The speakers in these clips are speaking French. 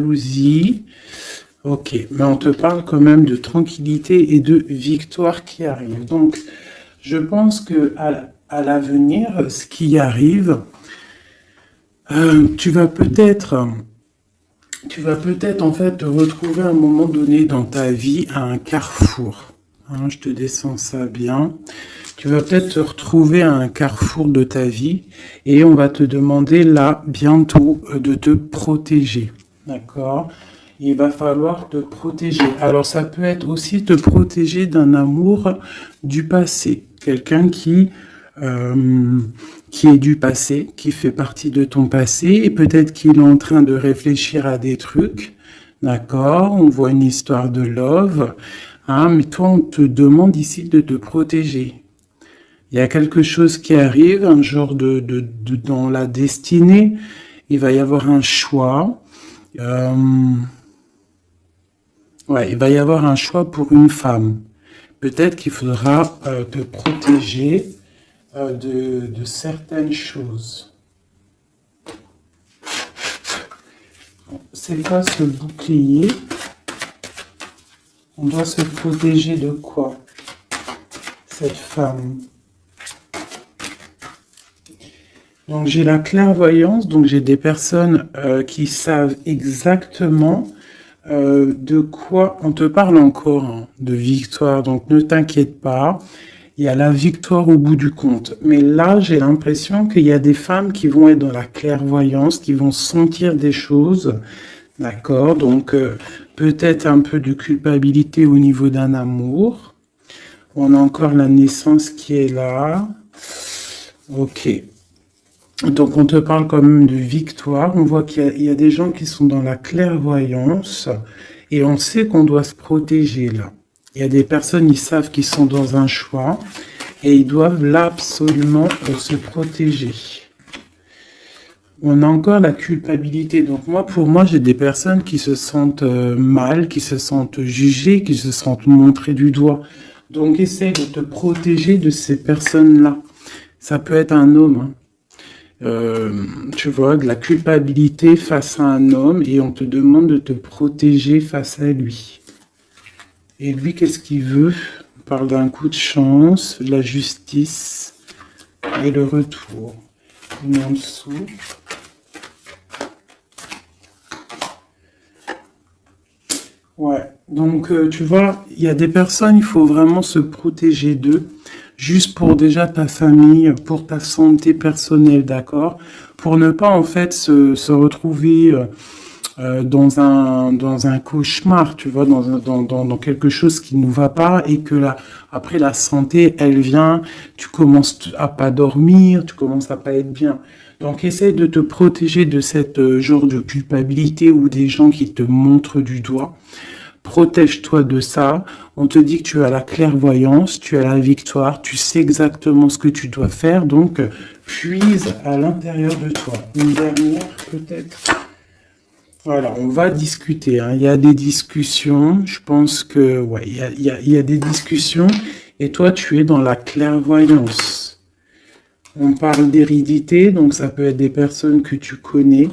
jalousie. Ok, mais on te parle quand même de tranquillité et de victoire qui arrive. Donc, je pense que à l'avenir, ce qui arrive, tu vas peut-être, en fait te retrouver à un moment donné dans ta vie à un carrefour. Hein, je te descends ça bien. Tu vas peut-être te retrouver à un carrefour de ta vie et on va te demander là bientôt de te protéger. D'accord? Il va falloir te protéger. Alors ça peut être aussi te protéger d'un amour du passé. Quelqu'un qui est du passé, qui fait partie de ton passé et peut-être qu'il est en train de réfléchir à des trucs. D'accord? On voit une histoire de love. Hein, mais toi, on te demande ici de te protéger. Il y a quelque chose qui arrive, un genre dans la destinée. Il va y avoir un choix. Ouais, il va y avoir un choix pour une femme. Peut-être qu'il faudra te protéger de certaines choses. C'est quoi ce bouclier? On doit se protéger de quoi, cette femme? Donc j'ai la clairvoyance, donc j'ai des personnes qui savent exactement de quoi on te parle encore, hein, de victoire. Donc ne t'inquiète pas, il y a la victoire au bout du compte. Mais là, j'ai l'impression qu'il y a des femmes qui vont être dans la clairvoyance, qui vont sentir des choses, d'accord? Donc peut-être un peu de culpabilité au niveau d'un amour. On a encore la naissance qui est là. Ok. Donc, on te parle quand même de victoire. On voit qu'il y a des gens qui sont dans la clairvoyance et on sait qu'on doit se protéger là. Il y a des personnes, ils savent qu'ils sont dans un choix et ils doivent là absolument se protéger. On a encore la culpabilité. Donc, pour moi, j'ai des personnes qui se sentent mal, qui se sentent jugées, qui se sentent montrées du doigt. Donc, essaye de te protéger de ces personnes-là. Ça peut être un homme, hein. Tu vois, de la culpabilité face à un homme et on te demande de te protéger face à lui. Et lui, qu'est-ce qu'il veut? On parle d'un coup de chance, la justice et le retour. Une en dessous. Ouais, donc tu vois, il y a des personnes, il faut vraiment se protéger d'eux. Juste pour déjà ta famille, pour ta santé personnelle, d'accord? Pour ne pas en fait se retrouver dans un cauchemar, tu vois, dans quelque chose qui ne va pas et que là, après la santé, elle vient, tu commences à pas dormir, tu commences à pas être bien. Donc essaye de te protéger de cette genre de culpabilité ou des gens qui te montrent du doigt. Protège-toi de ça. On te dit que tu as la clairvoyance, tu as la victoire, tu sais exactement ce que tu dois faire. Donc, puise à l'intérieur de toi. Une dernière, peut-être. Voilà, on va discuter. Hein. Il y a des discussions. Je pense que, ouais, il y a des discussions. Et toi, tu es dans la clairvoyance. On parle d'hérédité, donc ça peut être des personnes que tu connais.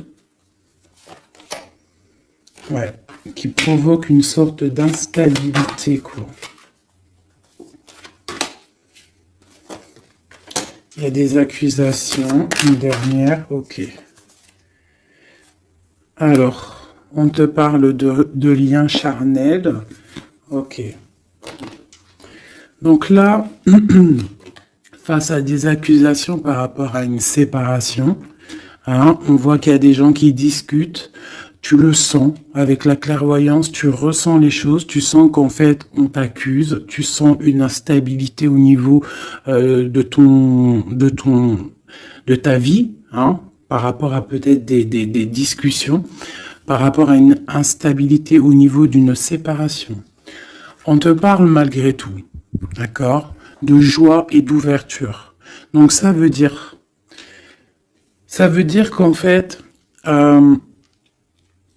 Ouais. Qui provoque une sorte d'instabilité, quoi. Il y a des accusations, une dernière, ok. Alors, on te parle de liens charnels, ok. Donc là, face à des accusations par rapport à une séparation, hein, on voit qu'il y a des gens qui discutent. Tu le sens avec la clairvoyance, tu ressens les choses, tu sens qu'en fait on t'accuse, tu sens une instabilité au niveau de ta vie, hein, par rapport à peut-être des discussions, par rapport à une instabilité au niveau d'une séparation. On te parle malgré tout, d'accord, de joie et d'ouverture. Donc ça veut dire qu'en fait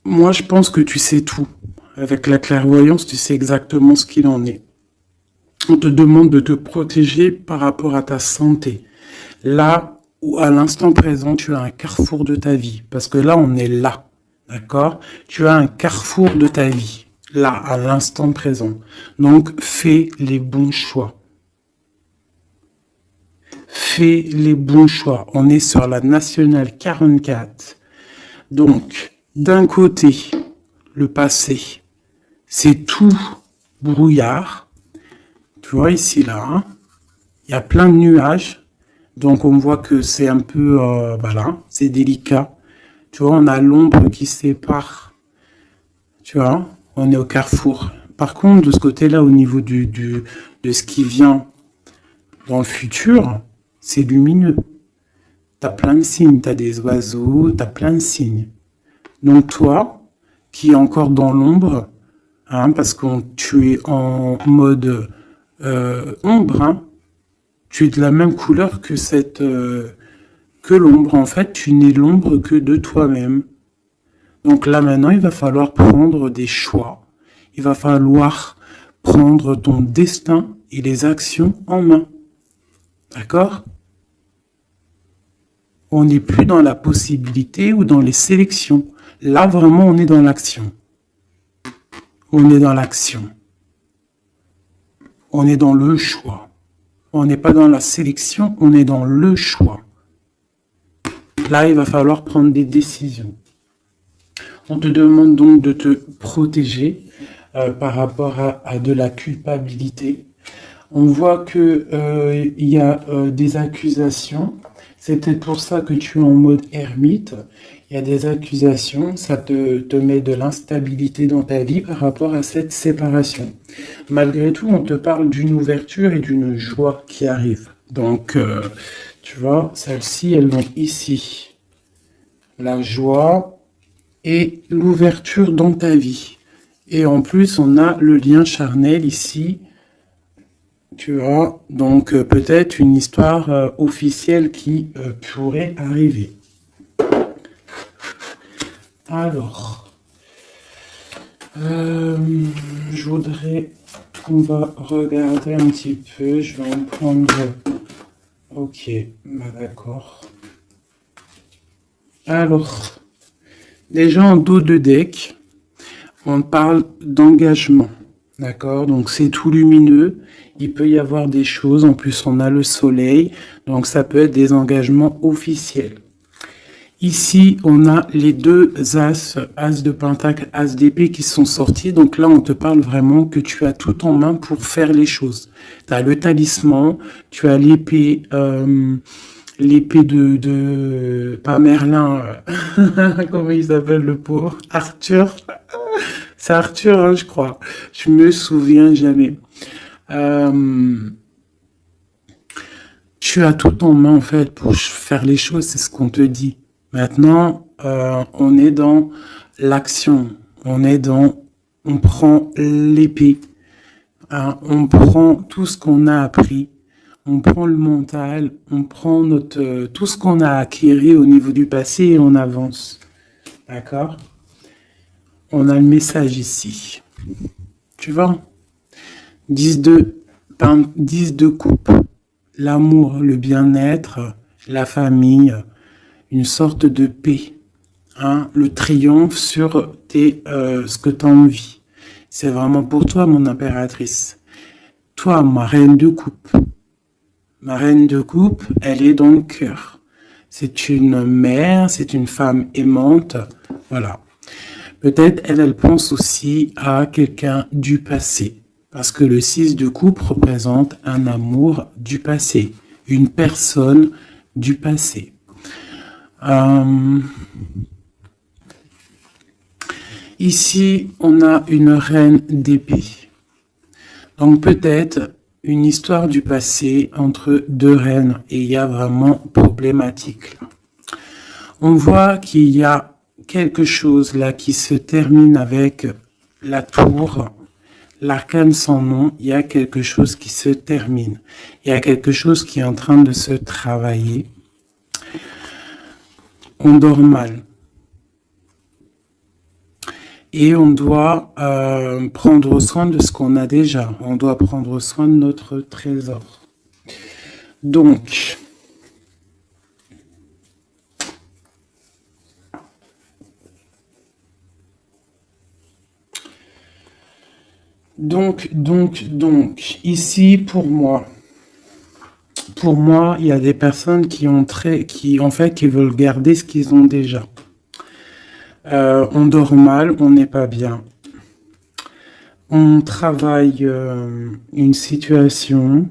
moi, je pense que tu sais tout. Avec la clairvoyance, tu sais exactement ce qu'il en est. On te demande de te protéger par rapport à ta santé. Là où, à l'instant présent, tu as un carrefour de ta vie. Parce que là, on est là. D'accord? Tu as un carrefour de ta vie, là, à l'instant présent. Donc, fais les bons choix. Fais les bons choix. On est sur la nationale 44. Donc, d'un côté, le passé, c'est tout brouillard. Tu vois ici, là, hein, il y a plein de nuages. Donc, on voit que c'est un peu, voilà, c'est délicat. Tu vois, on a l'ombre qui sépare. Tu vois, on est au carrefour. Par contre, de ce côté-là, au niveau de ce qui vient dans le futur, c'est lumineux. Tu as plein de signes, tu as des oiseaux, tu as plein de signes. Donc toi, qui es encore dans l'ombre, hein, parce que tu es en mode ombre, hein, tu es de la même couleur que que l'ombre. En fait, tu n'es l'ombre que de toi-même. Donc là maintenant, il va falloir prendre des choix. Il va falloir prendre ton destin et les actions en main. D'accord? On n'est plus dans la possibilité ou dans les sélections. Là, vraiment, on est dans l'action. On est dans l'action. On est dans le choix. On n'est pas dans la sélection, on est dans le choix. Là, il va falloir prendre des décisions. On te demande donc de te protéger par rapport à de la culpabilité. On voit que il y a des accusations. C'est peut-être pour ça que tu es en mode ermite. Il y a des accusations, ça te met de l'instabilité dans ta vie par rapport à cette séparation. Malgré tout, on te parle d'une ouverture et d'une joie qui arrive. Donc, tu vois, celles-ci, elles vont ici. La joie et l'ouverture dans ta vie. Et en plus, on a le lien charnel ici. Tu vois, donc peut-être une histoire officielle qui pourrait arriver. Alors, je voudrais, on va regarder un petit peu, je vais en prendre, ok, bah d'accord. Alors, déjà en dos de deck, on parle d'engagement, d'accord? Donc c'est tout lumineux, il peut y avoir des choses, en plus on a le soleil, donc ça peut être des engagements officiels. Ici, on a les deux as, as de pentacle, as d'épée qui sont sortis. Donc là, on te parle vraiment que tu as tout en main pour faire les choses. Tu as le talisman, tu as l'épée, l'épée pas Merlin, comment il s'appelle le pauvre? Arthur. C'est Arthur, hein, je crois. Je me souviens jamais. Tu as tout en main, en fait, pour faire les choses, c'est ce qu'on te dit. Maintenant, on est dans l'action. On prend l'épée. Hein, on prend tout ce qu'on a appris. On prend le mental. On prend tout ce qu'on a acquis au niveau du passé et on avance. D'accord? On a le message ici. Tu vois? 10 de coupe. L'amour, le bien-être, la famille, une sorte de paix, hein, le triomphe sur ce que tu as envie. C'est vraiment pour toi, mon impératrice. Toi, ma reine de coupe. Ma reine de coupe, elle est dans le cœur. C'est une mère, c'est une femme aimante. Voilà. Peut-être elle pense aussi à quelqu'un du passé. Parce que le 6 de coupe représente un amour du passé. Une personne du passé. Ici, on a une reine d'épée. Donc peut-être une histoire du passé entre deux reines et il y a vraiment problématique. On voit qu'il y a quelque chose là qui se termine avec la tour, l'arcane sans nom, il y a quelque chose qui se termine. Il y a quelque chose qui est en train de se travailler. On dort mal. Et on doit prendre soin de ce qu'on a déjà. On doit prendre soin de notre trésor. Donc, Ici, pour moi, il y a des personnes en fait, qui veulent garder ce qu'ils ont déjà. On dort mal, on n'est pas bien. On travaille une situation,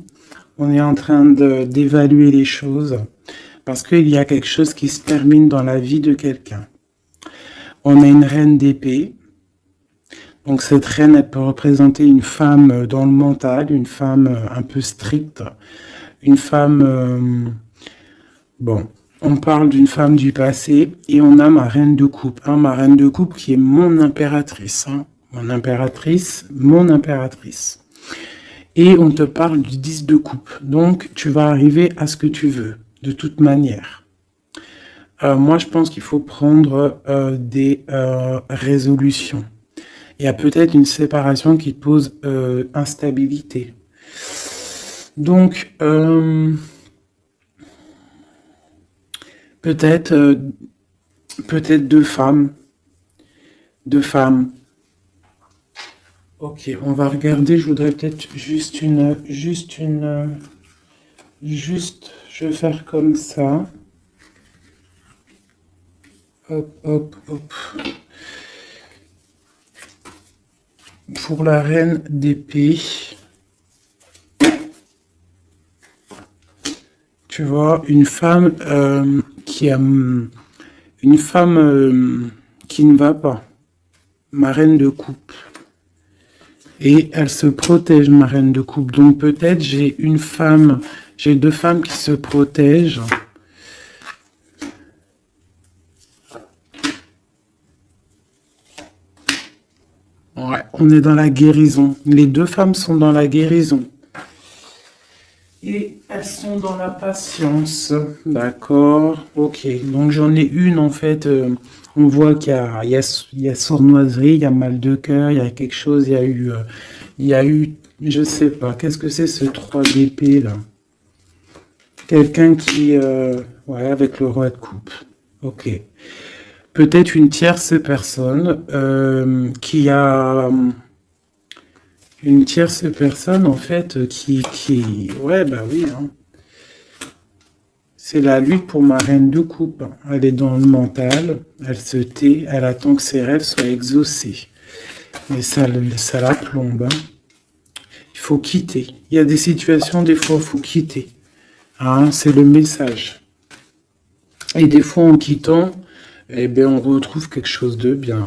on est en train d'évaluer les choses, parce qu'il y a quelque chose qui se termine dans la vie de quelqu'un. On a une reine d'épée. Donc cette reine, elle peut représenter une femme dans le mental, une femme un peu stricte, une femme... bon, on parle d'une femme du passé et on a ma reine de coupe. Hein, ma reine de coupe qui est mon impératrice. Hein, mon impératrice. Et on te parle du 10 de coupe. Donc tu vas arriver à ce que tu veux, de toute manière. Moi, je pense qu'il faut prendre des résolutions. Il y a peut-être une séparation qui pose instabilité. Donc, peut-être deux femmes. Deux femmes. Ok, on va regarder. Je voudrais peut-être je vais faire comme ça. Hop, hop, hop. Pour la reine d'épée, tu vois, une femme qui ne va pas, ma reine de coupe. Et elle se protège, ma reine de coupe. Donc peut-être j'ai deux femmes qui se protègent. Ouais, on est dans la guérison. Les deux femmes sont dans la guérison. Et elles sont dans la patience. D'accord. Ok. Donc j'en ai une en fait. On voit il y a sournoiserie, il y a mal de cœur, il y a quelque chose, je sais pas. Qu'est-ce que c'est ce 3 d'épée là? Quelqu'un qui, ouais, avec le roi de coupe. Ok. Peut-être une tierce personne qui a une tierce personne en fait ouais bah oui hein. C'est la lutte pour ma reine de coupe. Elle est dans le mental, elle se tait, elle attend que ses rêves soient exaucés. Mais ça la plombe. Hein. Il faut quitter. Il y a des situations, des fois, il faut quitter. Hein, c'est le message. Et des fois, en quittant, eh bien, on retrouve quelque chose de bien.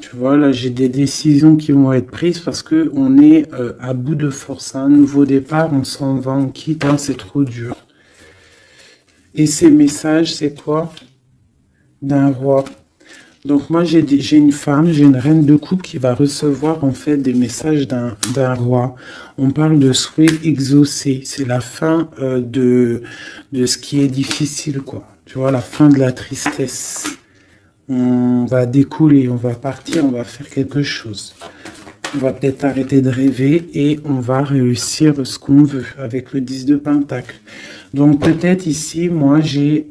Tu vois, là, j'ai des décisions qui vont être prises parce que on est à bout de force. Un nouveau départ, on s'en va, on quitte, hein, c'est trop dur. Et ces messages, c'est quoi? D'un roi. Donc moi, j'ai une femme, j'ai une reine de coupe qui va recevoir en fait des messages d'un roi. On parle de souhait exaucé. C'est la fin de ce qui est difficile, quoi. Tu vois, la fin de la tristesse. On va découler, on va partir, on va faire quelque chose. On va peut-être arrêter de rêver et on va réussir ce qu'on veut avec le 10 de Pentacle. Donc peut-être ici, moi, j'ai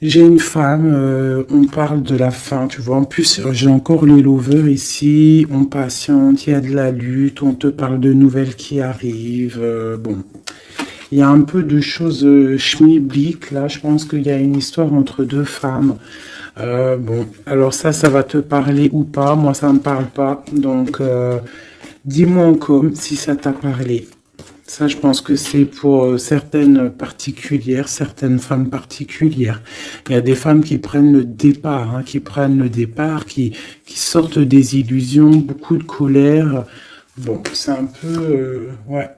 une femme, on parle de la fin, tu vois. En plus, j'ai encore les lovers ici, on patiente, il y a de la lutte, on te parle de nouvelles qui arrivent. Bon, il y a un peu de choses schmilblick, là, je pense qu'il y a une histoire entre deux femmes. Bon, alors ça va te parler ou pas, moi ça me parle pas, donc dis-moi en com si ça t'a parlé. Ça, je pense que c'est pour certaines femmes particulières. Il y a des femmes qui prennent le départ, hein, qui sortent des illusions, beaucoup de colère. Bon, c'est un peu... ouais.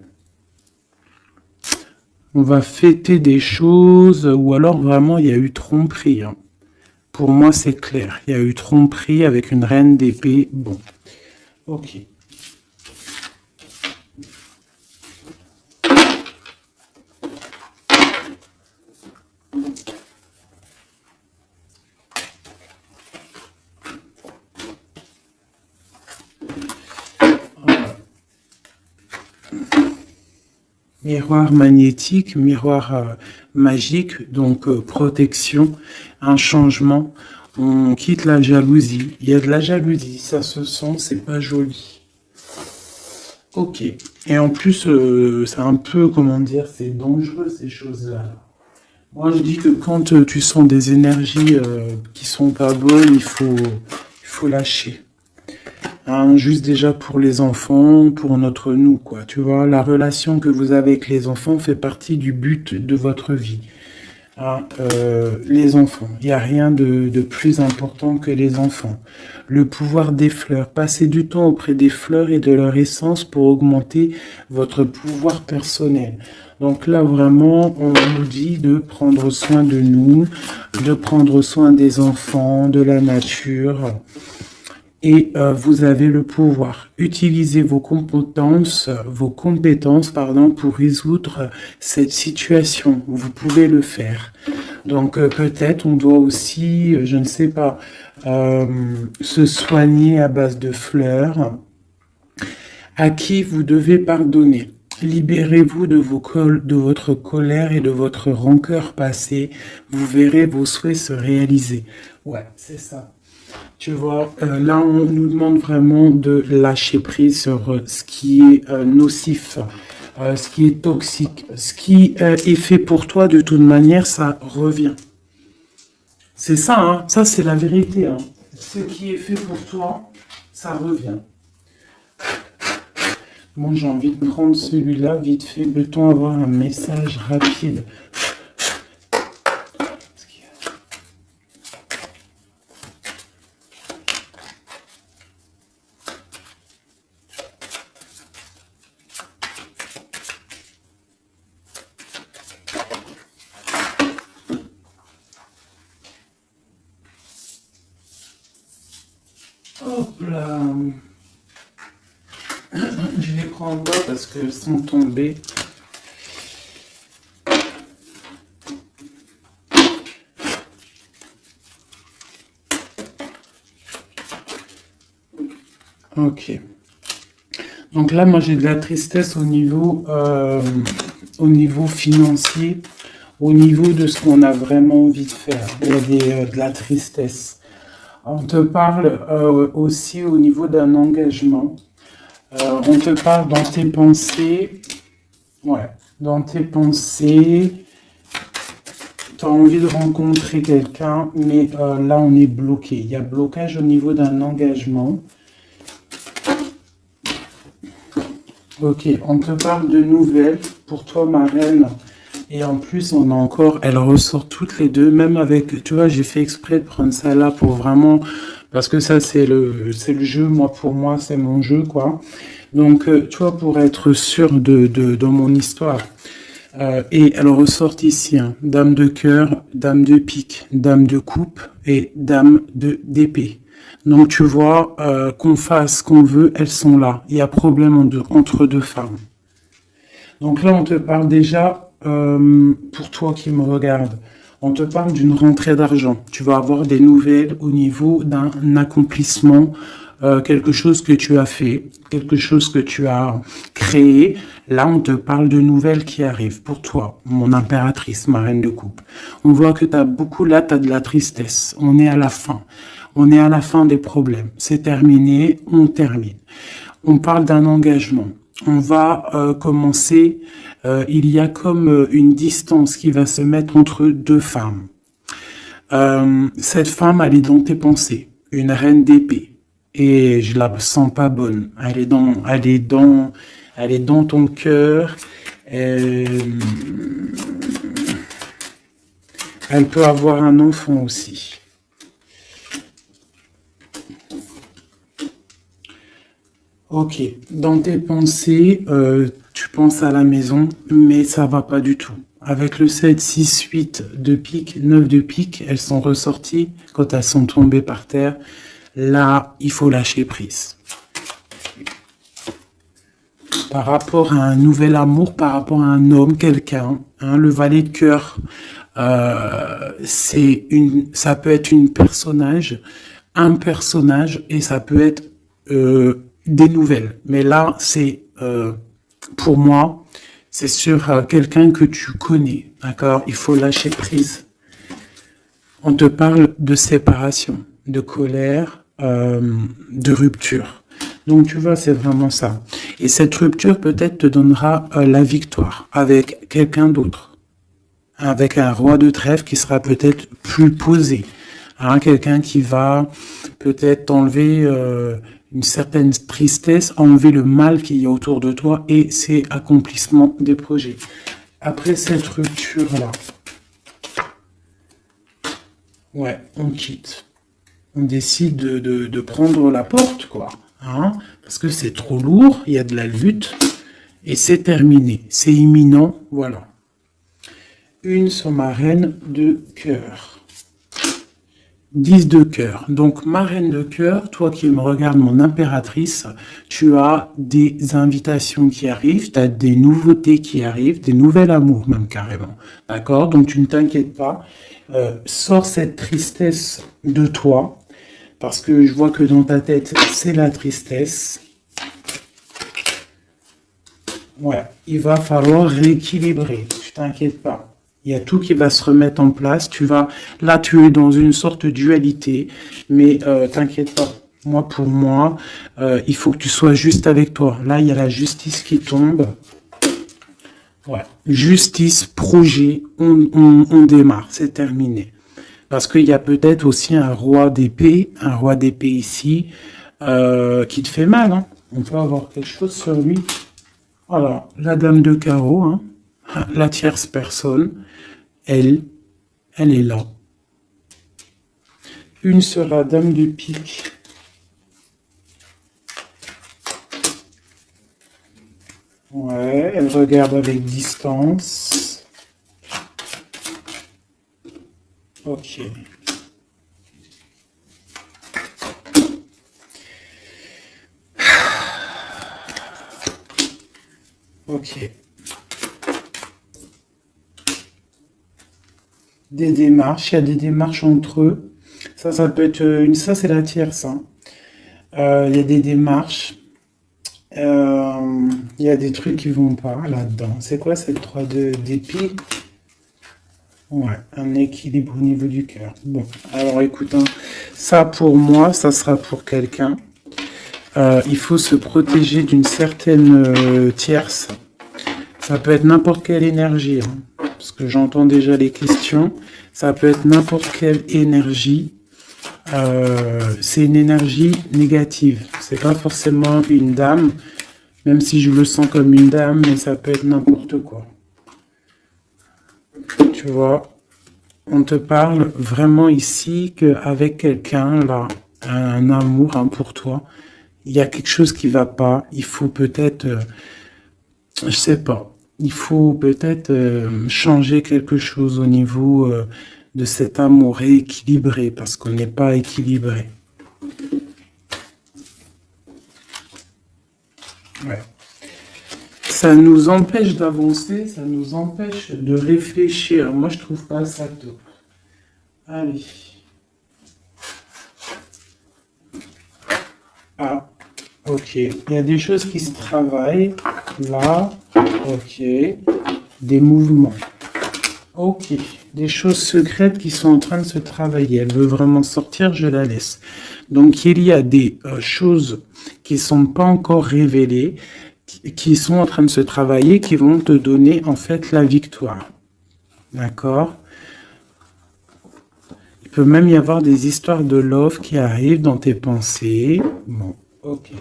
On va fêter des choses, ou alors vraiment, il y a eu tromperie. Hein. Pour moi, c'est clair. Il y a eu tromperie avec une reine d'épée. Bon, ok. Miroir magnétique, miroir magique, donc protection, un changement. On quitte la jalousie. Il y a de la jalousie, ça se sent, c'est pas joli. Ok. Et en plus, c'est un peu, comment dire, c'est dangereux ces choses-là. Moi, je dis que quand tu sens des énergies qui sont pas bonnes, il faut lâcher. Hein, juste déjà pour les enfants, pour notre nous, quoi. Tu vois, la relation que vous avez avec les enfants fait partie du but de votre vie. Hein, les enfants, il n'y a rien de plus important que les enfants. Le pouvoir des fleurs, passez du temps auprès des fleurs et de leur essence pour augmenter votre pouvoir personnel. Donc là, vraiment, on nous dit de prendre soin de nous, de prendre soin des enfants, de la nature. Et vous avez le pouvoir. Utilisez vos compétences, pardon, pour résoudre cette situation. Vous pouvez le faire. Donc peut-être on doit aussi, je ne sais pas, se soigner à base de fleurs. À qui vous devez pardonner. Libérez-vous de votre colère et de votre rancœur passée. Vous verrez vos souhaits se réaliser. Ouais, c'est ça. Tu vois, là, on nous demande vraiment de lâcher prise sur ce qui est nocif, ce qui est toxique, ce qui est fait pour toi, de toute manière, ça revient. C'est ça, hein, ça c'est la vérité. Hein. Ce qui est fait pour toi, ça revient. Moi, j'ai envie de prendre celui-là, vite fait. Peut-on avoir un message rapide? Hop là. Je les prends en bas parce qu'elles sont tombées. Ok. Donc là, moi, j'ai de la tristesse au niveau financier, au niveau de ce qu'on a vraiment envie de faire. Il y a de la tristesse. On te parle aussi au niveau d'un engagement. On te parle dans tes pensées. Ouais, dans tes pensées. Tu as envie de rencontrer quelqu'un, mais là, on est bloqué. Il y a blocage au niveau d'un engagement. Ok, on te parle de nouvelles pour toi, ma reine. Et en plus, on a encore, elles ressortent toutes les deux, même avec, tu vois, j'ai fait exprès de prendre ça là pour vraiment, parce que ça, c'est le jeu, moi, pour moi, c'est mon jeu, quoi. Donc, tu vois, pour être sûr dans mon histoire. Et elles ressortent ici, hein, dame de cœur, dame de pique, dame de coupe et dame d'épée. Donc tu vois, qu'on fasse ce qu'on veut, elles sont là. Il y a problème entre deux femmes. Donc là, on te parle déjà, pour toi qui me regarde, on te parle d'une rentrée d'argent. Tu vas avoir des nouvelles au niveau d'un accomplissement, quelque chose que tu as fait, quelque chose que tu as créé. Là, on te parle de nouvelles qui arrivent pour toi, mon impératrice, ma reine de coupe. On voit que tu as beaucoup, là, tu as de la tristesse. On est à la fin. On est à la fin des problèmes. C'est terminé, on termine. On parle d'un engagement. On va commencer, il y a comme une distance qui va se mettre entre deux femmes. Cette femme, elle est dans tes pensées, une reine d'épée. Et je la sens pas bonne. Elle est dans ton cœur. Elle peut avoir un enfant aussi. Ok, dans tes pensées, tu penses à la maison, mais ça va pas du tout. Avec le 7, 6, 8 de pique, 9 de pique, elles sont ressorties quand elles sont tombées par terre. Là, il faut lâcher prise. Par rapport à un nouvel amour, par rapport à un homme, quelqu'un, hein, le valet de cœur, ça peut être un personnage, et ça peut être des nouvelles. Mais là, pour moi, C'est sur quelqu'un que tu connais, d'accord? Il faut lâcher prise. On te parle de séparation, de colère, de rupture. Donc tu vois, c'est vraiment ça. Et cette rupture peut-être te donnera la victoire avec quelqu'un d'autre, avec un roi de trèfle qui sera peut-être plus posé, hein, quelqu'un qui va peut-être enlever une certaine tristesse, enlever le mal qu'il y a autour de toi et c'est accomplissement des projets. Après cette rupture-là, ouais, on quitte. On décide de prendre la porte, quoi. Hein, parce que c'est trop lourd, il y a de la lutte, et c'est terminé. C'est imminent, voilà. Une sur ma reine de cœur. 10 de cœur. Donc, ma reine de cœur, toi qui me regardes, mon impératrice, tu as des invitations qui arrivent, tu as des nouveautés qui arrivent, des nouveaux amours même carrément. D'accord? Donc, tu ne t'inquiètes pas. Sors cette tristesse de toi. Parce que je vois que dans ta tête, c'est la tristesse. Ouais, il va falloir rééquilibrer. Tu t'inquiètes pas. Il y a tout qui va se remettre en place. Là, tu es dans une sorte de dualité. Mais t'inquiète pas. Pour moi, il faut que tu sois juste avec toi. Là, il y a la justice qui tombe. Ouais. Justice, projet, on démarre. C'est terminé. Parce qu'il y a peut-être aussi un roi d'épée ici, qui te fait mal. Hein. On peut avoir quelque chose sur lui. Voilà, la dame de carreau, hein. La tierce personne, elle est là. Une sur la dame de pique. Ouais, elle regarde avec distance. Ok. Ok. Des démarches, il y a des démarches entre eux. Ça peut être ça c'est la tierce. Hein. Il y a des démarches. Il y a des trucs qui vont pas là-dedans. C'est quoi cette 3 d'épée? Ouais, un équilibre au niveau du cœur. Bon, alors écoute, hein, ça pour moi, ça sera pour quelqu'un. Il faut se protéger d'une certaine tierce. Ça peut être n'importe quelle énergie, hein, parce que j'entends déjà les questions. Ça peut être n'importe quelle énergie. C'est une énergie négative. C'est pas forcément une dame, même si je le sens comme une dame, mais ça peut être n'importe quoi. Tu vois, on te parle vraiment ici qu'avec quelqu'un, là, un amour hein, pour toi, il y a quelque chose qui va pas. Il faut peut-être, je sais pas, il faut peut-être changer quelque chose au niveau de cet amour rééquilibré, parce qu'on n'est pas équilibré. Ouais. Ça nous empêche d'avancer, ça nous empêche de réfléchir. Moi, je trouve pas ça top. Allez. Ah, ok. Il y a des choses qui se travaillent. Là, ok. Des mouvements. Ok. Des choses secrètes qui sont en train de se travailler. Elle veut vraiment sortir, je la laisse. Donc, il y a des choses qui ne sont pas encore révélées, qui sont en train de se travailler, qui vont te donner en fait la victoire. D'accord? Il peut même y avoir des histoires de love qui arrivent dans tes pensées. Bon, ok.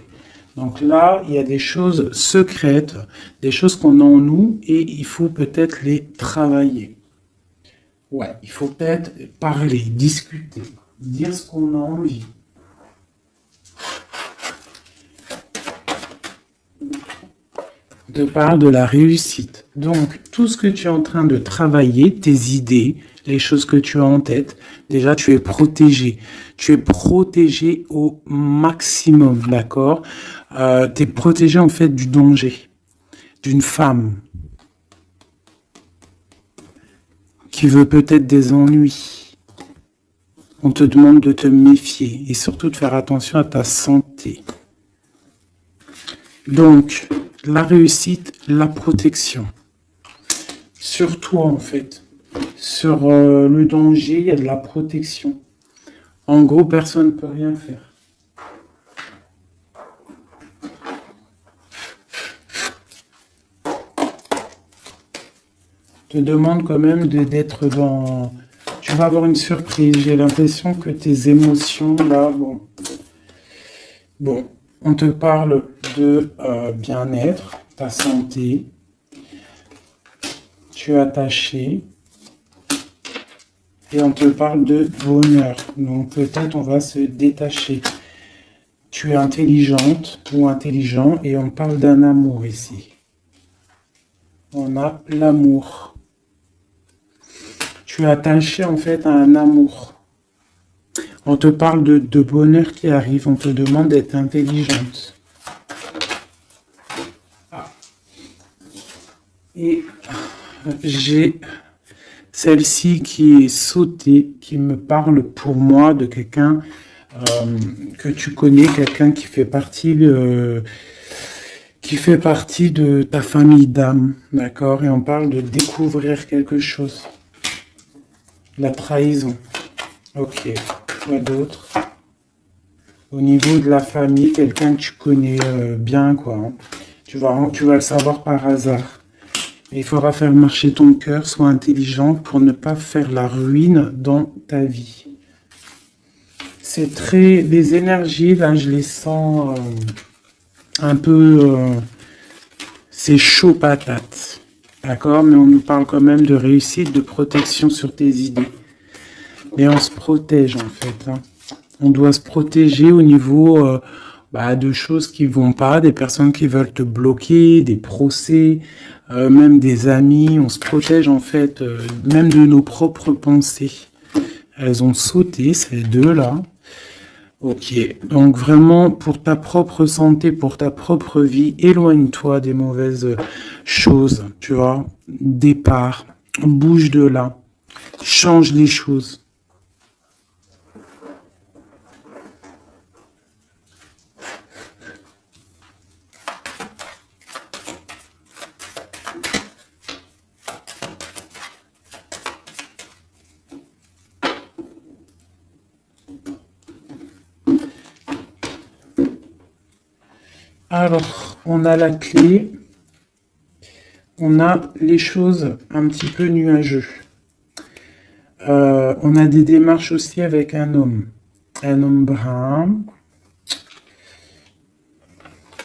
Donc là, il y a des choses secrètes, des choses qu'on a en nous et il faut peut-être les travailler. Ouais, il faut peut-être parler, discuter, dire ce qu'on a envie. Te parle de la réussite. Donc, tout ce que tu es en train de travailler, tes idées, les choses que tu as en tête, déjà, tu es protégé. Tu es protégé au maximum, d'accord? Tu es protégé, en fait, du danger, d'une femme qui veut peut-être des ennuis. On te demande de te méfier et surtout de faire attention à ta santé. Donc, la réussite, la protection. sur toi en fait. Sur le danger, il y a de la protection. En gros, personne ne peut rien faire. Te demande quand même d'être dans... Tu vas avoir une surprise. J'ai l'impression que tes émotions, là, bon, on te parle de bien-être, ta santé. Tu es attaché. Et on te parle de bonheur. Donc peut-être on va se détacher. Tu es intelligente ou intelligent et on parle d'un amour ici. On a l'amour. Tu es attaché en fait à un amour. On te parle de bonheur qui arrive. On te demande d'être intelligente. Et j'ai celle-ci qui est sautée, qui me parle pour moi de quelqu'un que tu connais, quelqu'un qui fait partie de ta famille d'âme, d'accord? Et on parle de découvrir quelque chose. La trahison. Ok. Quoi d'autre? Au niveau de la famille, quelqu'un que tu connais bien, quoi. Hein. Tu vas le savoir par hasard. Il faudra faire marcher ton cœur, sois intelligent pour ne pas faire la ruine dans ta vie. C'est très... Les énergies, là, je les sens un peu... c'est chaud patate. D'accord? Mais on nous parle quand même de réussite, de protection sur tes idées. Mais on se protège, en fait. Hein. On doit se protéger au niveau... de choses qui vont pas, des personnes qui veulent te bloquer, des procès, même des amis. On se protège en fait, même de nos propres pensées. Elles ont sauté, ces deux-là. Ok, donc vraiment, pour ta propre santé, pour ta propre vie, éloigne-toi des mauvaises choses, tu vois. Départ, bouge de là, change les choses. Alors, on a la clé, on a les choses un petit peu nuageux. On a des démarches aussi avec un homme brun.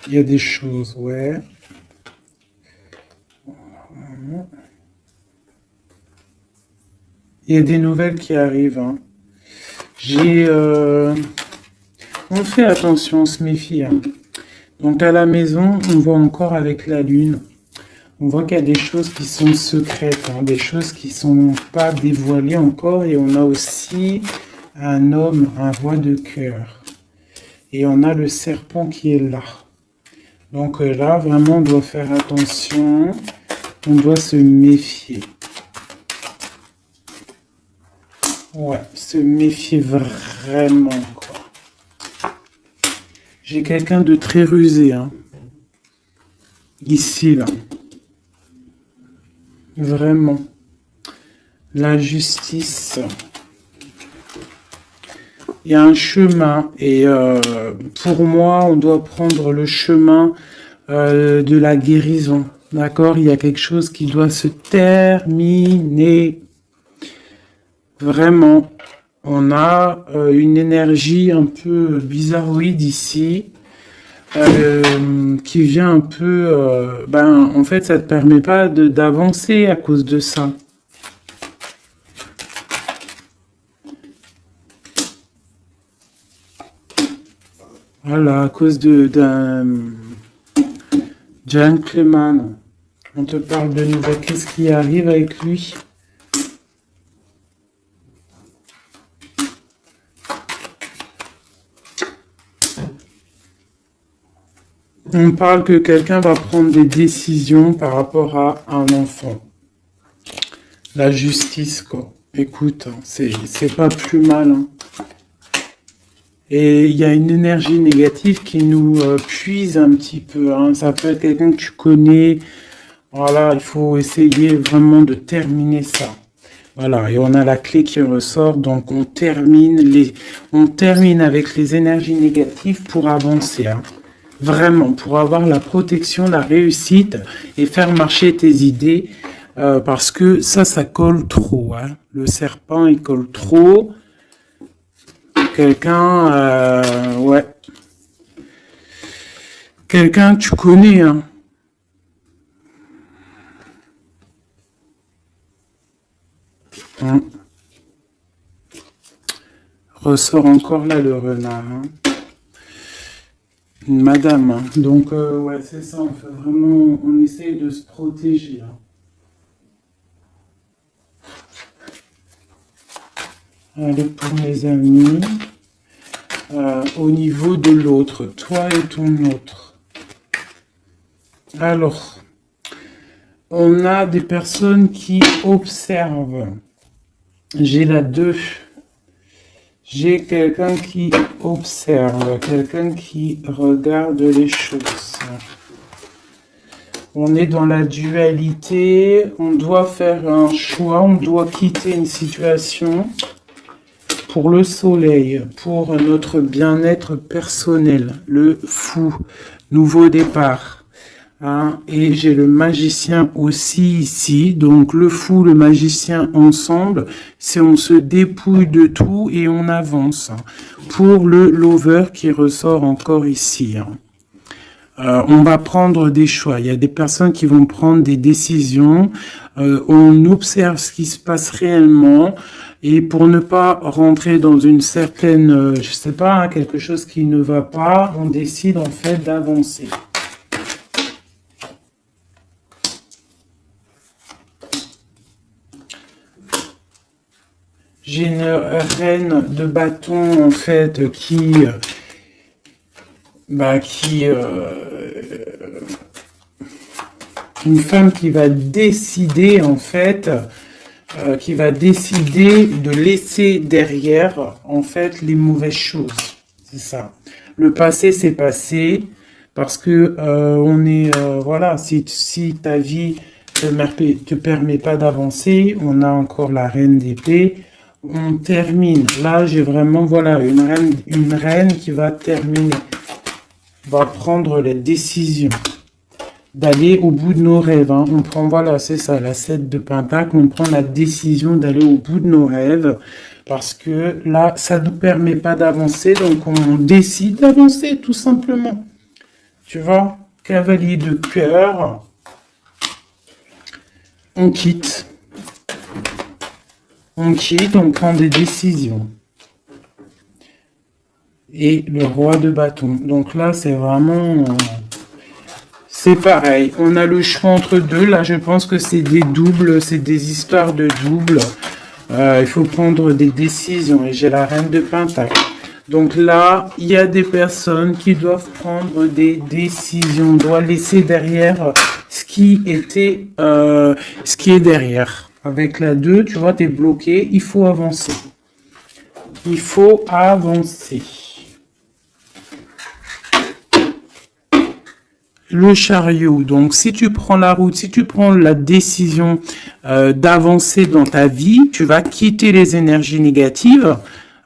Il y a des choses, ouais. Il y a des nouvelles qui arrivent. Hein. On fait attention, on se méfie. Hein. Donc à la maison, on voit encore avec la lune, on voit qu'il y a des choses qui sont secrètes, hein, des choses qui ne sont pas dévoilées encore. Et on a aussi un homme, un roi de cœur. Et on a le serpent qui est là. Donc là, vraiment, on doit faire attention, on doit se méfier. Ouais, se méfier vraiment, quoi. J'ai quelqu'un de très rusé, hein. Ici, là. Vraiment. La justice. Il y a un chemin. Et pour moi, on doit prendre le chemin de la guérison. D'accord? Il y a quelque chose qui doit se terminer. Vraiment. On a une énergie un peu bizarroïde ici, qui vient un peu... en fait, ça ne te permet pas d'avancer à cause de ça. Voilà, à cause d'un gentleman. On te parle de nouvelles. Qu'est-ce qui arrive avec lui ? On parle que quelqu'un va prendre des décisions par rapport à un enfant. La justice, quoi. Écoute, hein, c'est pas plus mal. Hein. Et il y a une énergie négative qui nous puise un petit peu. Hein. Ça peut être quelqu'un que tu connais. Voilà, il faut essayer vraiment de terminer ça. Voilà, et on a la clé qui ressort, donc on termine avec les énergies négatives pour avancer, hein. Vraiment, pour avoir la protection, la réussite et faire marcher tes idées, parce que ça colle trop, hein. Le serpent, il colle trop. Quelqu'un, ouais, quelqu'un que tu connais, hein. Ressort encore là le renard, hein. Une madame, hein. Donc, ouais, c'est ça, on fait vraiment, on essaye de se protéger, hein. Allez, pour mes amis, au niveau de l'autre, toi et ton autre. Alors, on a des personnes qui observent. J'ai la 2. J'ai quelqu'un qui observe, quelqu'un qui regarde les choses. On est dans la dualité, on doit faire un choix, on doit quitter une situation pour le soleil, pour notre bien-être personnel, le fou, nouveau départ. Hein, et j'ai le magicien aussi ici, donc le fou, le magicien ensemble, c'est on se dépouille de tout et on avance. Pour le lover qui ressort encore ici, hein. On va prendre des choix. Il y a des personnes qui vont prendre des décisions. On observe ce qui se passe réellement. Et pour ne pas rentrer dans une certaine, je sais pas, hein, quelque chose qui ne va pas, on décide en fait d'avancer. J'ai une reine de bâton en fait une femme qui va décider en fait, qui va décider de laisser derrière en fait les mauvaises choses. C'est ça. Le passé c'est passé parce que on est voilà, si ta vie te permet pas d'avancer, on a encore la reine d'épée. On termine. Là, j'ai vraiment, voilà, une reine qui va terminer, va prendre les décisions d'aller au bout de nos rêves, hein. On prend, voilà, c'est ça, la 7 de Pentacle, on prend la décision d'aller au bout de nos rêves, parce que là, ça ne nous permet pas d'avancer, donc on décide d'avancer, tout simplement. Tu vois, cavalier de cœur, on quitte. On quitte, on prend des décisions. Et le roi de bâton. Donc là, c'est vraiment... c'est pareil. On a le choix entre deux. Là, je pense que c'est des doubles. C'est des histoires de doubles. Il faut prendre des décisions. Et j'ai la reine de Pentacle. Donc là, il y a des personnes qui doivent prendre des décisions. On doit laisser derrière ce qui était... ce qui est derrière. Avec la 2, tu vois, tu es bloqué. Il faut avancer. Il faut avancer. Le chariot. Donc, si tu prends la route, si tu prends la décision d'avancer dans ta vie, tu vas quitter les énergies négatives.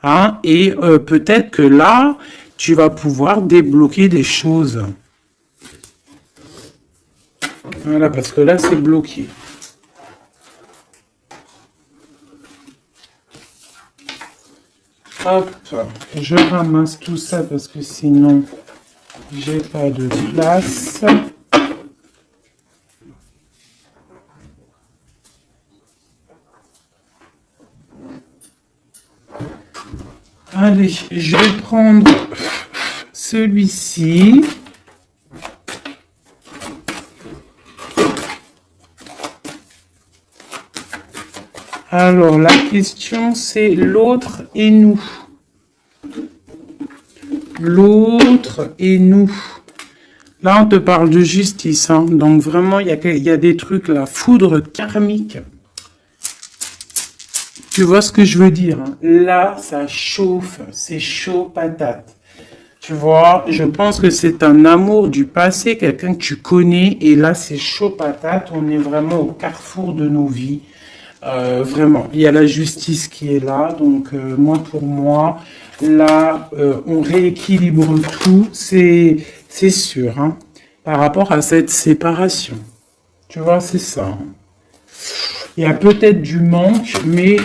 Hein, et peut-être que là, tu vas pouvoir débloquer des choses. Voilà, parce que là, c'est bloqué. Hop, je ramasse tout ça parce que sinon, j'ai pas de place. Allez, je vais prendre celui-ci. Alors, la question, c'est l'autre et nous. L'autre et nous. Là, on te parle de justice. Hein. Donc, vraiment, il y a des trucs, la foudre karmique. Tu vois ce que je veux dire, hein. Là, ça chauffe. C'est chaud patate. Tu vois, je pense que c'est un amour du passé, quelqu'un que tu connais, et là c'est chaud patate, on est vraiment au carrefour de nos vies. Vraiment, il y a la justice qui est là, donc moi pour moi, là on rééquilibre tout, c'est sûr, hein, par rapport à cette séparation. Tu vois, c'est ça, hein. Il y a peut-être du manque, mais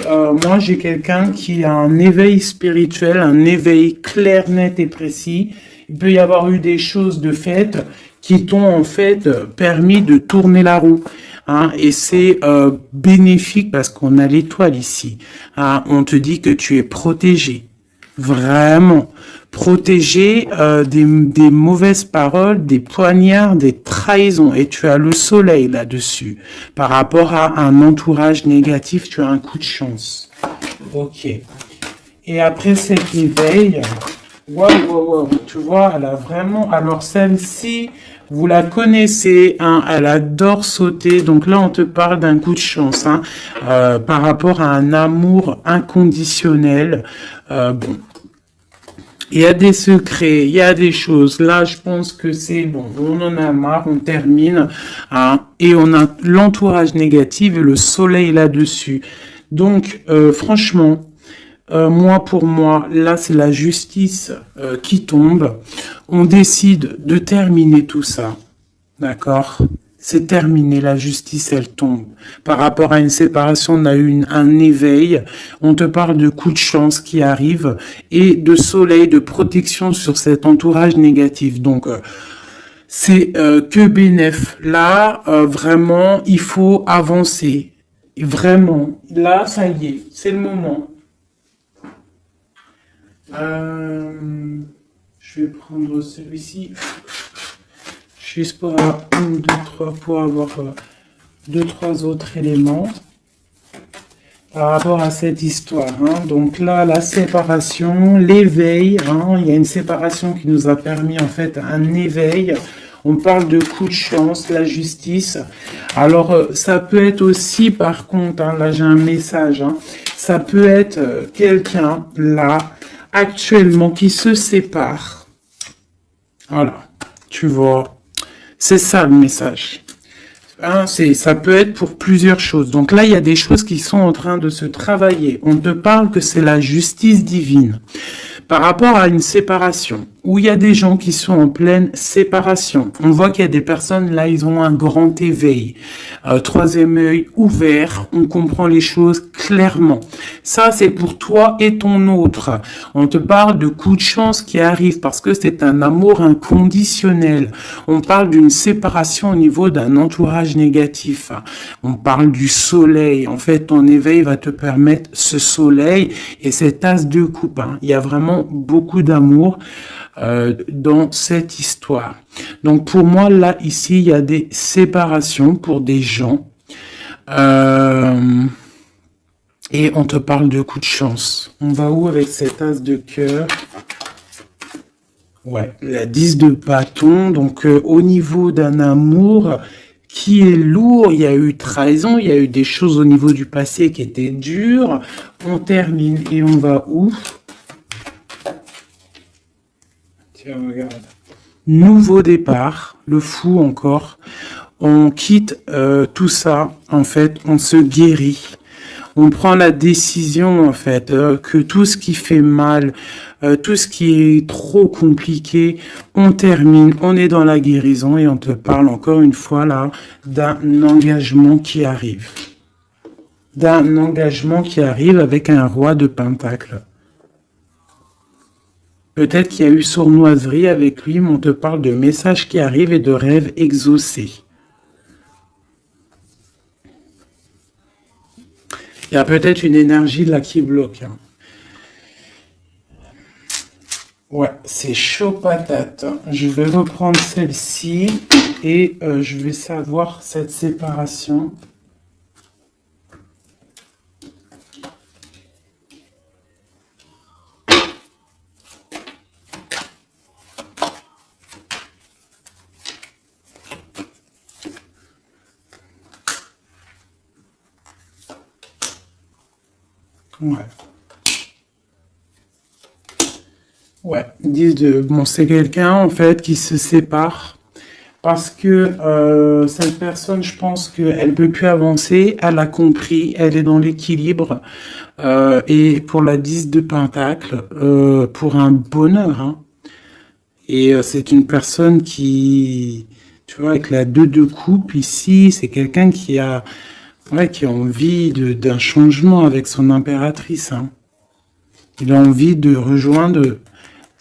moi j'ai quelqu'un qui a un éveil spirituel, un éveil clair, net et précis. Il peut y avoir eu des choses de fait qui t'ont en fait permis de tourner la roue, hein, et c'est bénéfique parce qu'on a l'étoile ici, hein. On te dit que tu es protégé. Vraiment. Protégé des mauvaises paroles, des poignards, des trahisons. Et tu as le soleil là-dessus. Par rapport à un entourage négatif, tu as un coup de chance. Ok. Et après cet éveil, waouh, tu vois, elle a vraiment... Alors celle-ci, vous la connaissez, hein, elle adore sauter. Donc là, on te parle d'un coup de chance, hein, par rapport à un amour inconditionnel. Bon, il y a des secrets, il y a des choses. Là, je pense que c'est bon. On en a marre, on termine, hein, et on a l'entourage négatif et le soleil là-dessus. Donc, franchement, moi pour moi, là, c'est la justice qui tombe. On décide de terminer tout ça. D'accord? C'est terminé, la justice, elle tombe. Par rapport à une séparation, on a eu un éveil. On te parle de coups de chance qui arrivent et de soleil, de protection sur cet entourage négatif. Donc, c'est que bénéf. Là, vraiment, il faut avancer. Et vraiment, là, ça y est, c'est le moment. Je vais prendre celui-ci. Juste pour avoir un, deux, trois, pour avoir deux, trois autres éléments par rapport à cette histoire, hein. Donc là, la séparation, l'éveil, hein, il y a une séparation qui nous a permis en fait un éveil. On parle de coup de chance, la justice. Alors, ça peut être aussi, par contre, hein, là j'ai un message, hein, ça peut être quelqu'un, là, actuellement, qui se sépare. Voilà, tu vois. C'est ça le message. Hein, ça peut être pour plusieurs choses. Donc là, il y a des choses qui sont en train de se travailler. On te parle que c'est la justice divine. Par rapport à une séparation, où il y a des gens qui sont en pleine séparation. On voit qu'il y a des personnes, là, ils ont un grand éveil. Troisième œil ouvert, on comprend les choses clairement. Ça, c'est pour toi et ton autre. On te parle de coups de chance qui arrivent parce que c'est un amour inconditionnel. On parle d'une séparation au niveau d'un entourage négatif. On parle du soleil. En fait, ton éveil va te permettre ce soleil et cette as de coupe, hein. Il y a vraiment beaucoup d'amour dans cette histoire. Donc pour moi, là, ici, il y a des séparations pour des gens. Et on te parle de coups de chance. On va où avec cette as de cœur? Ouais, la 10 de bâton. Donc au niveau d'un amour qui est lourd, il y a eu trahison, il y a eu des choses au niveau du passé qui étaient dures. On termine et on va où? Tiens, regarde. Nouveau départ, le fou encore. On quitte tout ça, en fait, on se guérit. On prend la décision, en fait, que tout ce qui fait mal, tout ce qui est trop compliqué, on termine, on est dans la guérison et on te parle encore une fois là d'un engagement qui arrive. D'un engagement qui arrive avec un roi de pentacle. Peut-être qu'il y a eu sournoiserie avec lui, mais on te parle de messages qui arrivent et de rêves exaucés. Il y a peut-être une énergie là qui bloque, hein. Ouais, c'est chaud patate. Je vais reprendre celle-ci et je vais savoir cette séparation. Ouais. Ouais, 10 de... Bon, c'est quelqu'un, en fait, qui se sépare parce que cette personne, je pense qu'elle peut plus avancer, elle a compris, elle est dans l'équilibre. Et pour la 10 de Pentacle, pour un bonheur, hein. Et c'est une personne qui, tu vois, avec la 2 de coupe ici, c'est quelqu'un qui a, ouais, qui a envie d'un changement avec son impératrice, hein. Il a envie de rejoindre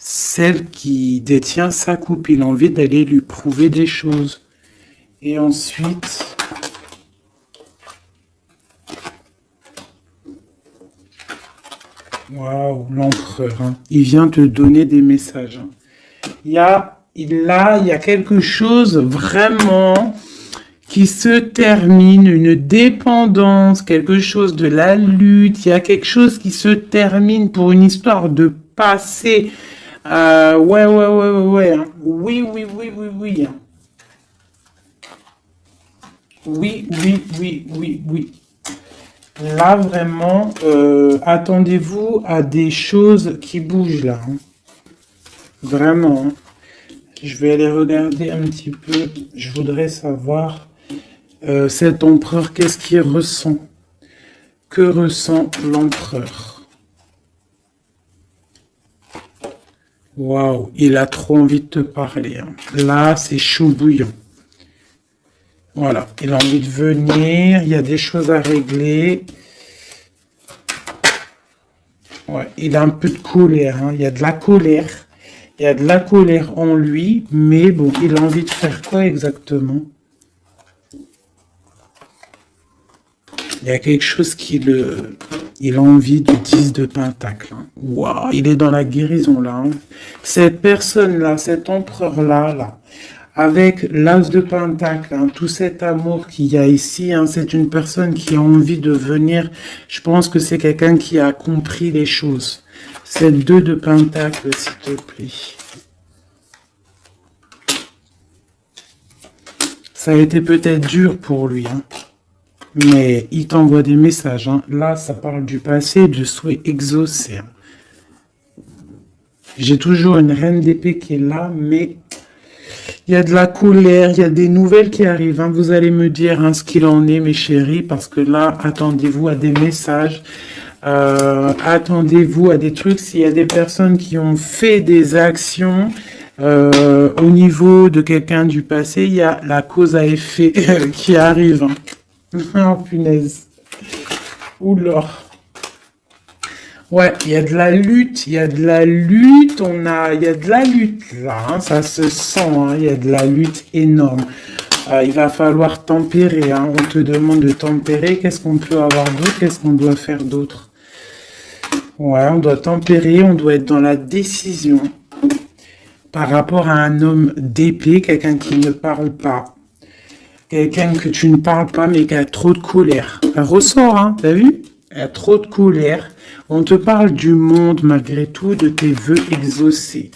celle qui détient sa coupe. Il a envie d'aller lui prouver des choses. Et ensuite, waouh, l'empereur, hein. Il vient te donner des messages, hein. Il y a quelque chose vraiment qui se termine, une dépendance, quelque chose de la lutte, il y a quelque chose qui se termine pour une histoire de passé. Ouais, hein. Oui, oui, oui, oui, oui, hein. Oui, oui, oui, oui, oui. Là, vraiment, attendez-vous à des choses qui bougent, là, hein. Vraiment, hein. Je vais aller regarder un petit peu. Je voudrais savoir, cet empereur, qu'est-ce qu'il ressent? Que ressent l'empereur? Waouh, il a trop envie de te parler, hein. Là, c'est chaud bouillant. Voilà, il a envie de venir, il y a des choses à régler. Ouais, il a un peu de colère, hein. Il y a de la colère. Il y a de la colère en lui, mais bon, il a envie de faire quoi exactement? Il y a quelque chose qui le... Il a envie du 10 de Pentacle, hein. Waouh, il est dans la guérison là, hein. Cette personne-là, cet empereur-là, là, avec l'as de Pentacle, hein, tout cet amour qu'il y a ici, hein, c'est une personne qui a envie de venir. Je pense que c'est quelqu'un qui a compris les choses. Cette 2 de Pentacle, s'il te plaît. Ça a été peut-être dur pour lui, hein. Mais il t'envoie des messages, hein. Là, ça parle du passé, de souhait exaucé, hein. J'ai toujours une reine d'épée qui est là, mais il y a de la colère, il y a des nouvelles qui arrivent, hein. Vous allez me dire, hein, ce qu'il en est, mes chéris, parce que là, attendez-vous à des messages, attendez-vous à des trucs. S'il y a des personnes qui ont fait des actions au niveau de quelqu'un du passé, il y a la cause à effet qui arrive, hein. Oh, punaise. Oula. Ouais, il y a de la lutte, il y a de la lutte, il y a de la lutte là, hein, ça se sent, hein, il y a de la lutte énorme. Il va falloir tempérer, hein, on te demande de tempérer, qu'est-ce qu'on peut avoir d'autre, qu'est-ce qu'on doit faire d'autre? Ouais, on doit tempérer, on doit être dans la décision par rapport à un homme d'épée, quelqu'un qui ne parle pas. Quelqu'un que tu ne parles pas, mais qui a trop de colère. Elle ressort, hein, t'as vu? Elle a trop de colère. On te parle du monde, malgré tout, de tes vœux exaucés.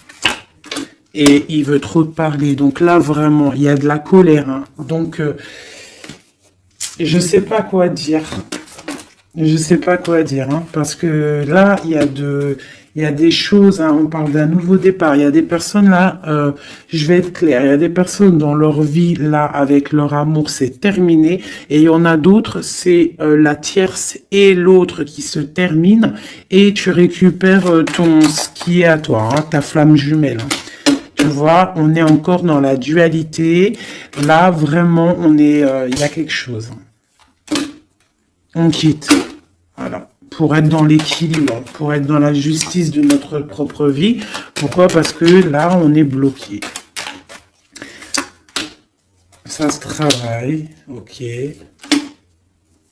Et il veut trop te parler. Donc là, vraiment, il y a de la colère, hein. Donc, je sais pas quoi dire. Je sais pas quoi dire, hein, parce que là, il y a des choses, hein, on parle d'un nouveau départ. Il y a des personnes là, je vais être clair, il y a des personnes dans leur vie là, avec leur amour, c'est terminé, et il y en a d'autres, c'est la tierce et l'autre qui se terminent, et tu récupères ce qui est à toi, hein, ta flamme jumelle, hein. Tu vois, on est encore dans la dualité. Là, vraiment, il y a quelque chose. On quitte. Voilà. Pour être dans l'équilibre, pour être dans la justice de notre propre vie. Pourquoi? Parce que là, on est bloqué. Ça se travaille. Ok.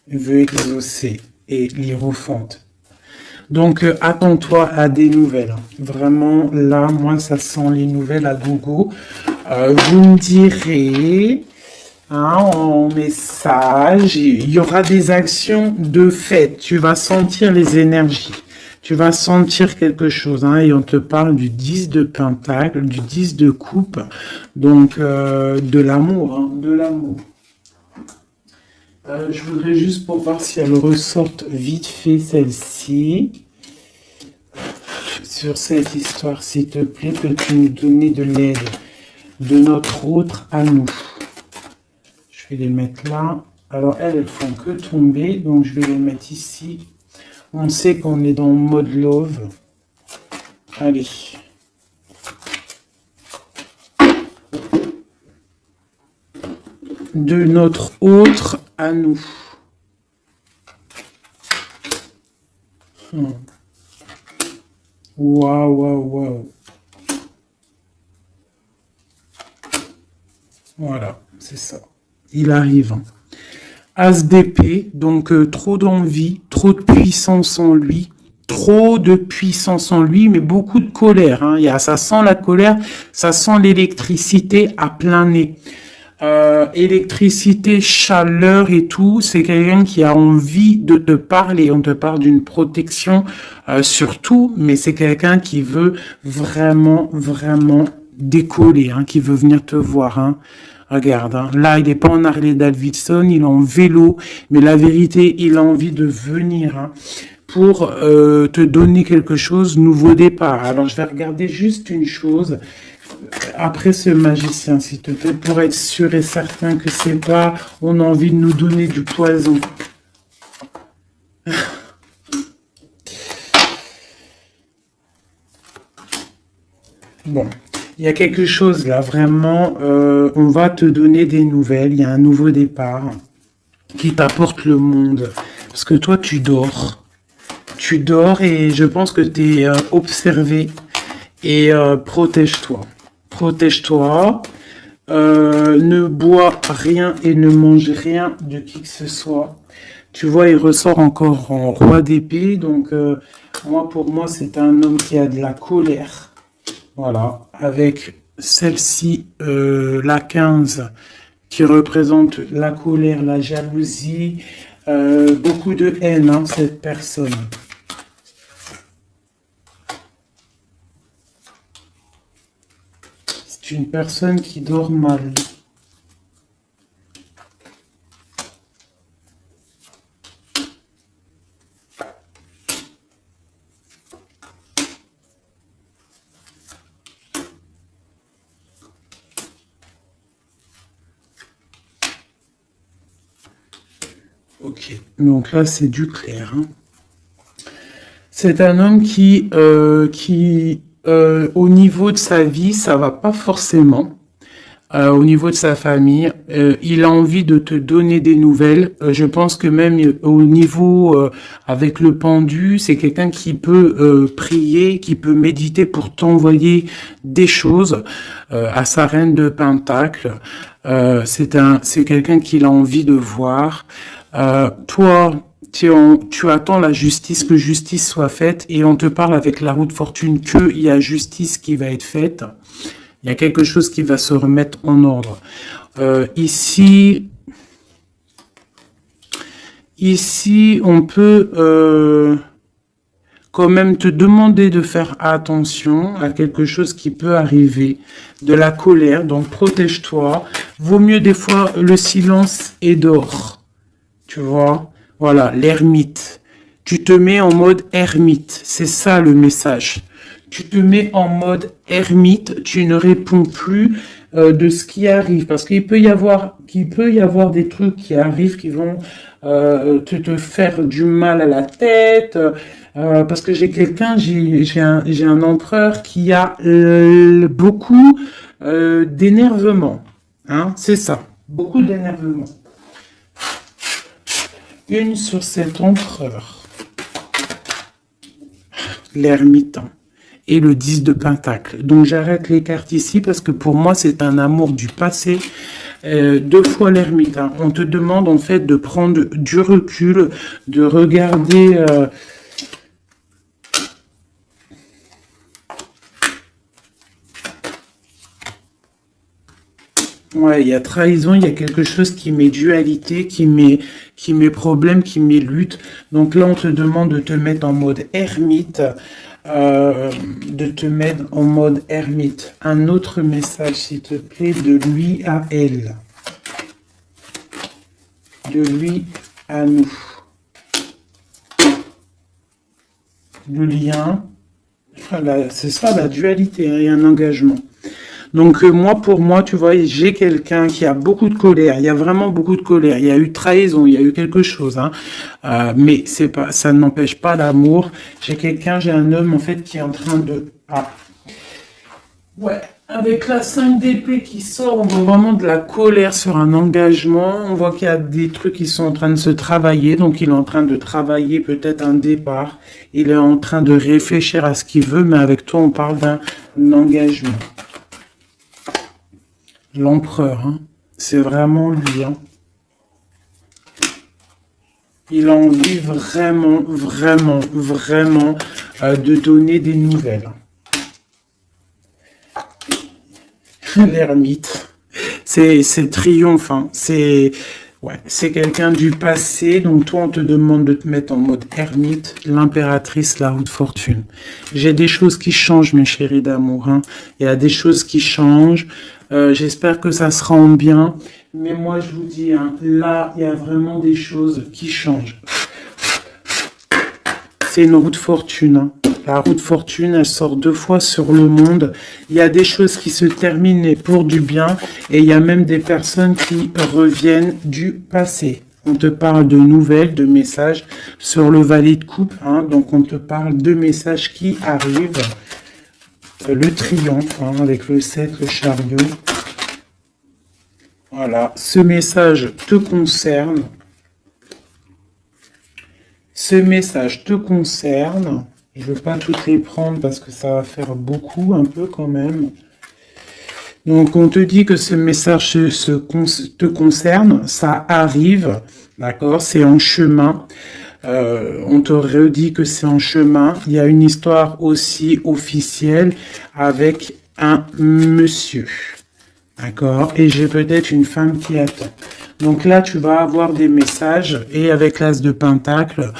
Veut exaucer et l'hiérophante. Donc, attends-toi à des nouvelles. Vraiment, là, moi, ça sent les nouvelles à gogo. Vous me direz... Hein, en message, il y aura des actions de fait. Tu vas sentir les énergies. Tu vas sentir quelque chose. Hein, et on te parle du 10 de Pentacle, du 10 de Coupe. Donc, de l'amour. Hein, de l'amour. Je voudrais juste pour voir si elle ressorte vite fait celle-ci. sur cette histoire, s'il te plaît, peux-tu nous donner de l'aide de notre autre à nous? Je vais les mettre là. Alors, elles font que tomber, donc je vais les mettre ici. On sait qu'on est dans mode love. Allez. De notre autre à nous. Waouh, waouh, waouh. Voilà, c'est ça. Il arrive. As d'épée, donc trop d'envie, trop de puissance en lui, trop de puissance en lui, mais beaucoup de colère. Hein. Ça sent la colère, ça sent l'électricité à plein nez. Électricité, chaleur et tout, c'est quelqu'un qui a envie de te parler. On te parle d'une protection surtout, mais c'est quelqu'un qui veut vraiment, vraiment décoller, hein, qui veut venir te voir. Hein. Regarde, hein. Là, il n'est pas en Harley Davidson, il est en vélo, mais la vérité, il a envie de venir hein, pour te donner quelque chose, nouveau départ. Alors, je vais regarder juste une chose. Après ce magicien, s'il te plaît, pour être sûr et certain que c'est pas, on a envie de nous donner du poison. Bon, il y a quelque chose là, vraiment, on va te donner des nouvelles, il y a un nouveau départ qui t'apporte le monde. Parce que toi, tu dors. Tu dors et je pense que tu es observé et protège-toi. Protège-toi, ne bois rien et ne mange rien de qui que ce soit. Tu vois, il ressort encore en roi d'épée, donc pour moi, c'est un homme qui a de la colère. Voilà, avec celle-ci, la 15, qui représente la colère, la jalousie, beaucoup de haine, hein, cette personne. C'est une personne qui dort mal. Ok, donc là c'est du clair. Hein. C'est un homme qui au niveau de sa vie, ça va pas forcément. Au niveau de sa famille, il a envie de te donner des nouvelles. Je pense que même au niveau avec le pendu, c'est quelqu'un qui peut prier, qui peut méditer pour t'envoyer des choses à sa reine de Pentacle. C'est quelqu'un qu'il a envie de voir. Toi, tu attends la justice, que justice soit faite, et on te parle avec la roue de fortune qu'il y a justice qui va être faite. Il y a quelque chose qui va se remettre en ordre. Ici, on peut quand même te demander de faire attention à quelque chose qui peut arriver, de la colère, donc protège-toi. Vaut mieux des fois le silence et d'or. Tu vois, voilà, l'ermite. Tu te mets en mode ermite, c'est ça le message. Tu te mets en mode ermite, tu ne réponds plus de ce qui arrive, parce qu'il peut y avoir des trucs qui arrivent qui vont te faire du mal à la tête, parce que j'ai un empereur qui a beaucoup d'énervement, hein, c'est ça, beaucoup d'énervement. Une sur cet empereur, l'ermitant. Et le 10 de Pentacle. Donc j'arrête les cartes ici parce que pour moi c'est un amour du passé. 2 fois l'ermite. Hein. On te demande en fait de prendre du recul, de regarder... Ouais, il y a trahison, il y a quelque chose qui met dualité, qui met problème, qui met lutte. Donc là on te demande de te mettre en mode ermite. Un autre message, s'il te plaît, de lui à elle. De lui à nous. Le lien, Voilà, c'est ça la dualité, hein, et un engagement. Donc moi, pour moi, tu vois, j'ai quelqu'un qui a beaucoup de colère. Il y a vraiment beaucoup de colère. Il y a eu trahison, il y a eu quelque chose, hein. Mais c'est pas, ça n'empêche pas l'amour. J'ai un homme en fait qui est en train de, ouais, avec la 5 d'épée qui sort, on voit vraiment de la colère sur un engagement. On voit qu'il y a des trucs qui sont en train de se travailler. Donc il est en train de travailler peut-être un départ. Il est en train de réfléchir à ce qu'il veut, mais avec toi, on parle d'un engagement. L'empereur, hein. C'est vraiment lui, hein. Il a envie vraiment, vraiment, vraiment de donner des nouvelles. L'ermite. C'est triomphe, hein. C'est ouais, c'est quelqu'un du passé. Donc toi, on te demande de te mettre en mode ermite, l'impératrice, la roue de fortune. J'ai des choses qui changent, mes chéris d'amour, hein. Il y a des choses qui changent. J'espère que ça sera en bien. Mais moi, je vous dis, hein, là, il y a vraiment des choses qui changent. C'est une roue de fortune, hein. La roue de fortune, elle sort 2 fois sur le monde. Il y a des choses qui se terminent pour du bien et il y a même des personnes qui reviennent du passé. On te parle de nouvelles, de messages sur le valet de coupe, hein. Donc on te parle de messages qui arrivent. Le triomphe, hein, avec le 7, le chariot. Voilà, ce message te concerne. Ce message te concerne. Je ne veux pas toutes les prendre parce que ça va faire beaucoup, un peu quand même. Donc, on te dit que ce message te concerne, ça arrive, d'accord, c'est en chemin. On te redit que c'est en chemin. Il y a une histoire aussi officielle avec un monsieur, d'accord, et j'ai peut-être une femme qui attend. Donc là, tu vas avoir des messages et avec l'as de Pentacle,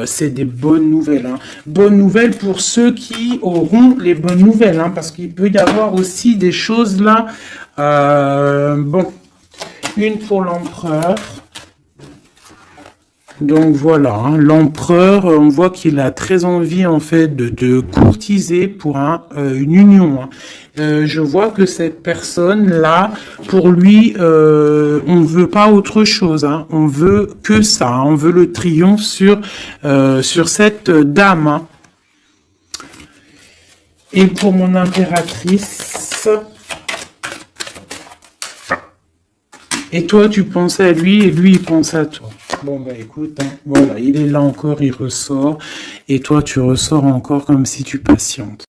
c'est des bonnes nouvelles, hein. Bonnes nouvelles pour ceux qui auront les bonnes nouvelles, hein, parce qu'il peut y avoir aussi des choses là. Bon, une pour l'empereur. Donc voilà, hein, l'empereur, on voit qu'il a très envie en fait de courtiser pour une union, hein. Je vois que cette personne-là, pour lui, on veut pas autre chose, hein. On veut que ça, hein. On veut le triomphe sur cette dame, hein. Et pour mon impératrice, et toi tu penses à lui et lui il pense à toi. Bon bah écoute, hein, voilà, il est là encore, il ressort, et toi tu ressors encore comme si tu patientes.